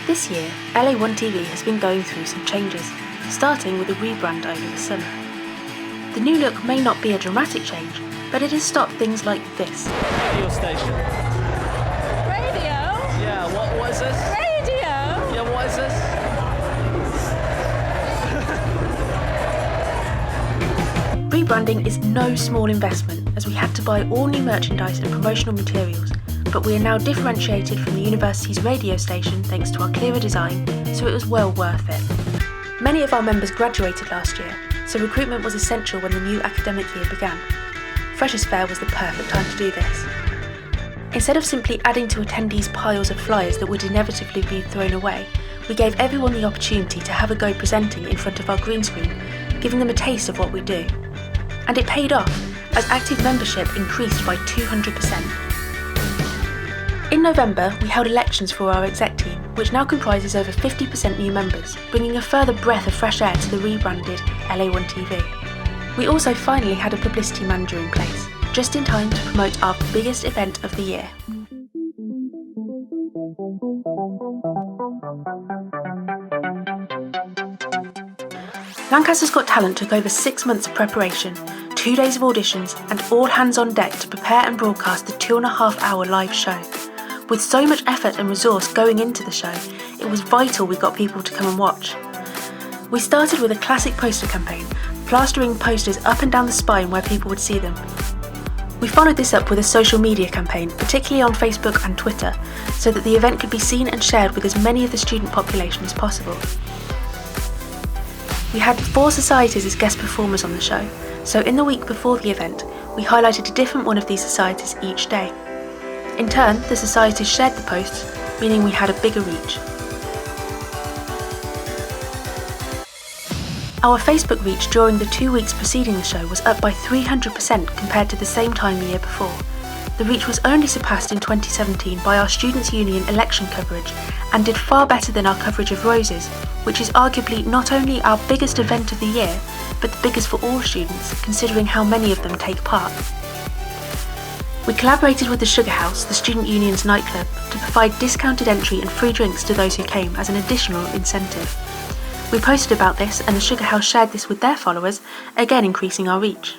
This year, LA1 TV has been going through some changes, starting with a rebrand over the summer. The new look may not be a dramatic change, but it has stopped things like this. Radio station. Radio? Yeah, what is this? Radio? Yeah, what is this? Rebranding is no small investment, as we had to buy all new merchandise and promotional materials, but we are now differentiated from the university's radio station thanks to our clearer design, so it was well worth it. Many of our members graduated last year, so recruitment was essential when the new academic year began. Freshers' Fair was the perfect time to do this. Instead of simply adding to attendees' piles of flyers that would inevitably be thrown away, we gave everyone the opportunity to have a go presenting in front of our green screen, giving them a taste of what we do. And it paid off, as active membership increased by 200%. In November, we held elections for our exec team, which now comprises over 50% new members, bringing a further breath of fresh air to the rebranded LA1 TV. We also finally had a publicity manager in place, just in time to promote our biggest event of the year. Lancaster's Got Talent took over 6 months of preparation, 2 days of auditions, and all hands on deck to prepare and broadcast the 2.5-hour live show. With so much effort and resource going into the show, it was vital we got people to come and watch. We started with a classic poster campaign, plastering posters up and down the spine where people would see them. We followed this up with a social media campaign, particularly on Facebook and Twitter, so that the event could be seen and shared with as many of the student population as possible. We had 4 societies as guest performers on the show, so in the week before the event, we highlighted a different one of these societies each day. In turn, the societies shared the posts, meaning we had a bigger reach. Our Facebook reach during the 2 weeks preceding the show was up by 300% compared to the same time the year before. The reach was only surpassed in 2017 by our Students' Union election coverage and did far better than our coverage of Roses, which is arguably not only our biggest event of the year, but the biggest for all students, considering how many of them take part. We collaborated with the Sugar House, the Student Union's nightclub, to provide discounted entry and free drinks to those who came as an additional incentive. We posted about this and the Sugar House shared this with their followers, again increasing our reach.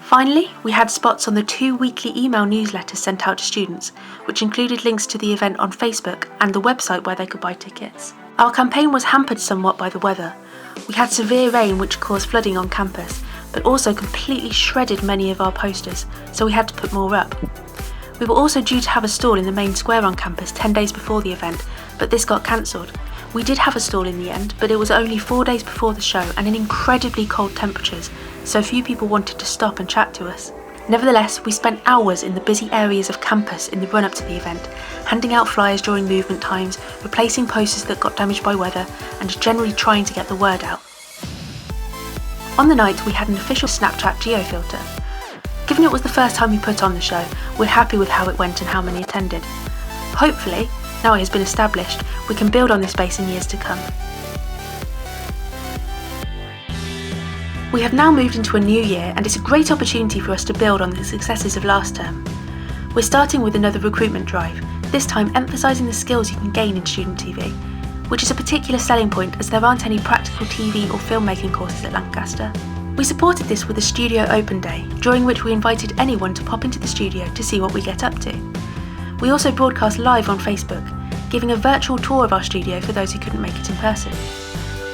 Finally, we had spots on the 2 weekly email newsletters sent out to students, which included links to the event on Facebook and the website where they could buy tickets. Our campaign was hampered somewhat by the weather. We had severe rain which caused flooding on campus, but also completely shredded many of our posters, so we had to put more up. We were also due to have a stall in the main square on campus 10 days before the event, but this got cancelled. We did have a stall in the end, but it was only 4 days before the show and in incredibly cold temperatures, so few people wanted to stop and chat to us. Nevertheless, we spent hours in the busy areas of campus in the run-up to the event, handing out flyers during movement times, replacing posters that got damaged by weather, and generally trying to get the word out. On the night, we had an official Snapchat geo-filter. Given it was the first time we put on the show, we're happy with how it went and how many attended. Hopefully, now it has been established, we can build on this base in years to come. We have now moved into a new year and it's a great opportunity for us to build on the successes of last term. We're starting with another recruitment drive, this time emphasising the skills you can gain in student TV, which is a particular selling point as there aren't any practical TV or filmmaking courses at Lancaster. We supported this with a studio open day, during which we invited anyone to pop into the studio to see what we get up to. We also broadcast live on Facebook, giving a virtual tour of our studio for those who couldn't make it in person.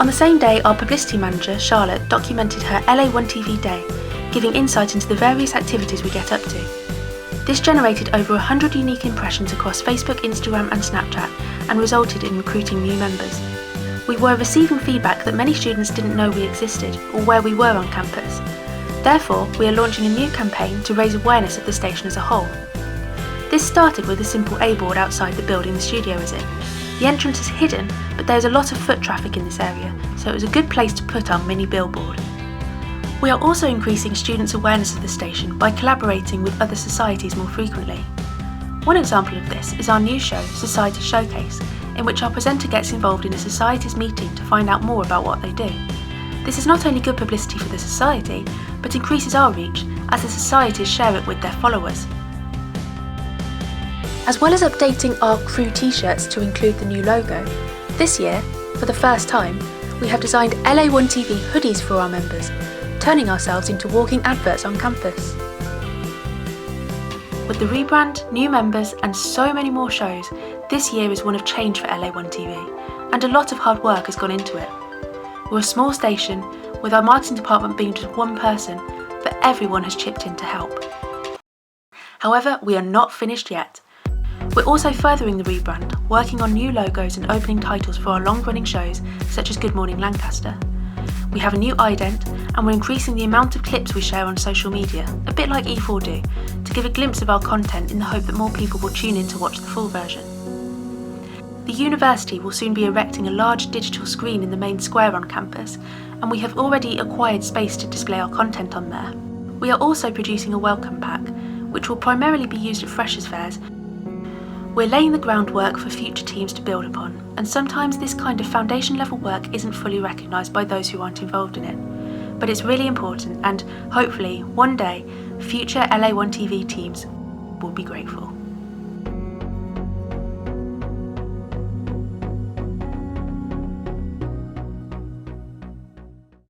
On the same day, our publicity manager, Charlotte, documented her LA1 TV day, giving insight into the various activities we get up to. This generated over 100 unique impressions across Facebook, Instagram and Snapchat and resulted in recruiting new members. We were receiving feedback that many students didn't know we existed or where we were on campus. Therefore, we are launching a new campaign to raise awareness of the station as a whole. This started with a simple A-board outside the building the studio is in. The entrance is hidden, but there is a lot of foot traffic in this area, so it was a good place to put our mini billboard. We are also increasing students' awareness of the station by collaborating with other societies more frequently. One example of this is our new show, Society Showcase, in which our presenter gets involved in a society's meeting to find out more about what they do. This is not only good publicity for the society, but increases our reach as the societies share it with their followers. As well as updating our crew t-shirts to include the new logo, This year, for the first time, we have designed LA1 TV hoodies for our members, turning ourselves into walking adverts on campus. With the rebrand, new members and so many more shows, this year is one of change for LA1 TV, and a lot of hard work has gone into it. We're a small station, with our marketing department being just one person, but everyone has chipped in to help. However, we are not finished yet. We're also furthering the rebrand, working on new logos and opening titles for our long-running shows such as Good Morning Lancaster. We have a new ident, and we're increasing the amount of clips we share on social media, a bit like E4 do, to give a glimpse of our content in the hope that more people will tune in to watch the full version. The university will soon be erecting a large digital screen in the main square on campus, and we have already acquired space to display our content on there. We are also producing a welcome pack, which will primarily be used at freshers' fairs. We're laying the groundwork for future teams to build upon, and sometimes this kind of foundation level work isn't fully recognised by those who aren't involved in it. But it's really important, and hopefully, one day, future LA1 TV teams will be grateful.